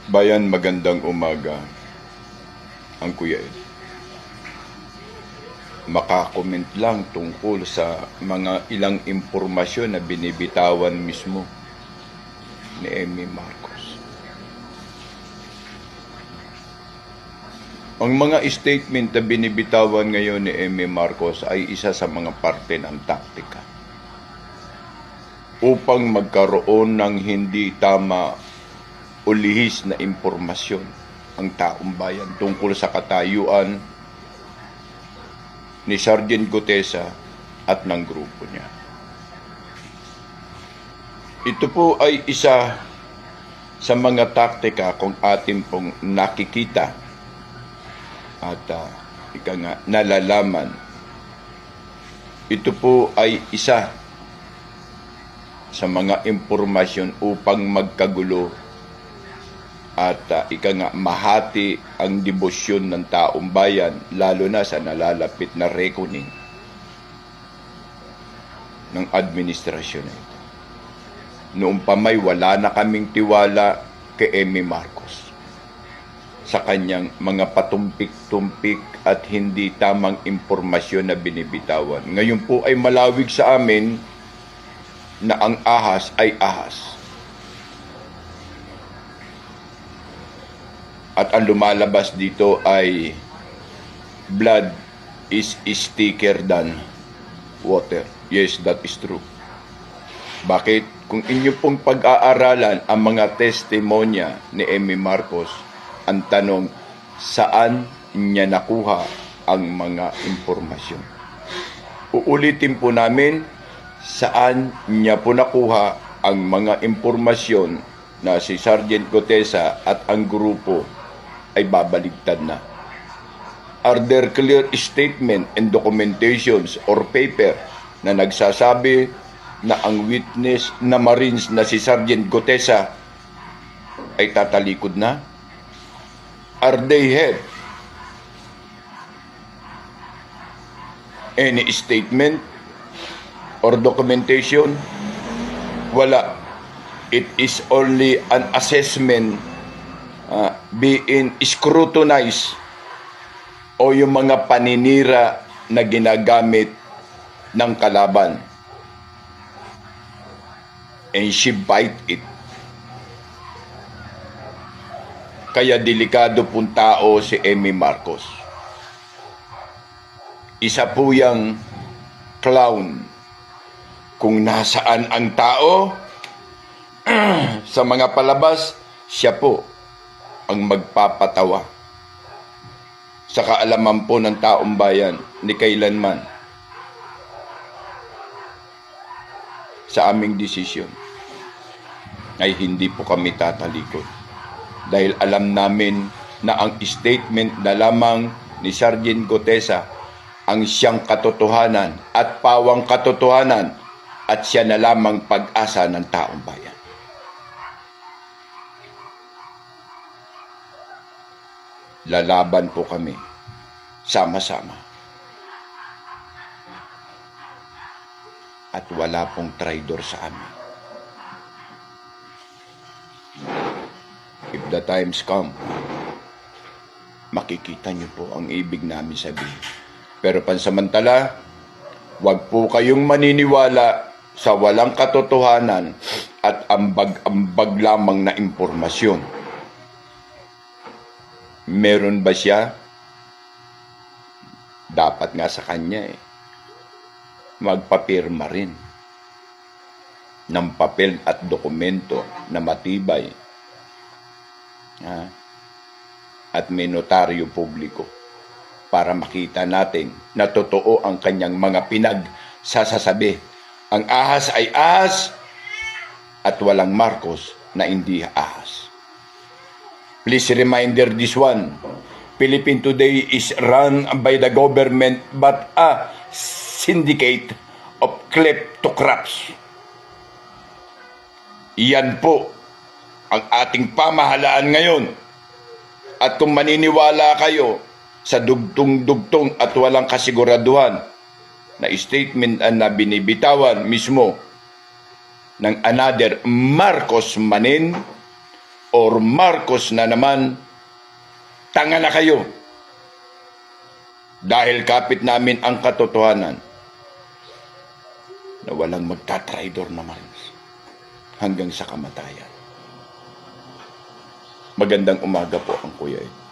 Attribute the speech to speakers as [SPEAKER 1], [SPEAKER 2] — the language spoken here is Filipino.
[SPEAKER 1] Bayan, magandang umaga. Ang Kuya Ed. Makakomment lang tungkol sa mga ilang impormasyon na binibitawan mismo ni Amy Marcos. Ang mga statement na binibitawan ngayon ni Amy Marcos ay isa sa mga parte ng taktika upang magkaroon ng hindi tama o lihis na impormasyon ang taong bayan tungkol sa katayuan ni Sergeant Gutesa at ng grupo niya. Ito po ay isa sa mga taktika kung atin pong nakikita at nalalaman. Ito po ay isa sa mga impormasyon upang magkagulo at mahati ang debosyon ng taong bayan, lalo na sa nalalapit na reckoning ng administrasyon na ito. Noong pa may wala na kaming tiwala kay Amy Marcos sa kanyang mga patumpik-tumpik at hindi tamang impormasyon na binibitawan. Ngayon po ay malawig sa amin na ang ahas ay ahas. At ang lumalabas dito ay blood is thicker than water. Yes, that is true. Bakit? Kung inyo pong pag-aaralan ang mga testimonya ni Amy Marcos, ang tanong, saan niya nakuha ang mga impormasyon? Uulitin po namin, saan niya po nakuha ang mga impormasyon na si Sergeant Gutesa at ang grupo ay babaligtad na. Are there clear statement and documentations or paper na nagsasabi na ang witness na Marines na si Sergeant Gutesa ay tatalikod na? Are they have any statement or documentation? Wala. It is only an assessment being scrutinized o yung mga paninira na ginagamit ng kalaban. And she bite it. Kaya delikado pong tao si Amy Marcos. Isa po yang clown. Kung nasaan ang tao sa mga palabas, siya po ang magpapatawa sa kaalaman po ng taong bayan ni kailanman sa aming desisyon ay hindi po kami tatalikod dahil alam namin na ang statement na lamang ni Sergeant Gutesa ang siyang katotohanan at pawang katotohanan at siya na lamang pag-asa ng taong bayan. Lalaban po kami sama-sama. At wala pong traidor sa amin. If the times come, makikita niyo po ang ibig namin sabihin. Pero pansamantala, huwag po kayong maniniwala sa walang katotohanan at ambag-ambag lamang na impormasyon. Meron ba siya? Dapat nga sa kanya magpapirma rin ng papel at dokumento na matibay. At may notaryo publiko para makita natin na totoo ang kanyang mga pinagsasasabi. Ang ahas ay ahas at walang Marcos na hindi ahas. Please reminder this one. Philippine today is run by the government but a syndicate of kleptocrats. Iyan po ang ating pamahalaan ngayon. At kung maniniwala kayo sa dugtong-dugtong at walang kasiguraduhan na statement na binibitawan mismo ng another Marcos Manin, or Marcos na naman, tanga na kayo. Dahil kapit namin ang katotohanan na walang magtatraidor na Marines hanggang sa kamatayan. Magandang umaga po ang Kuya Ed.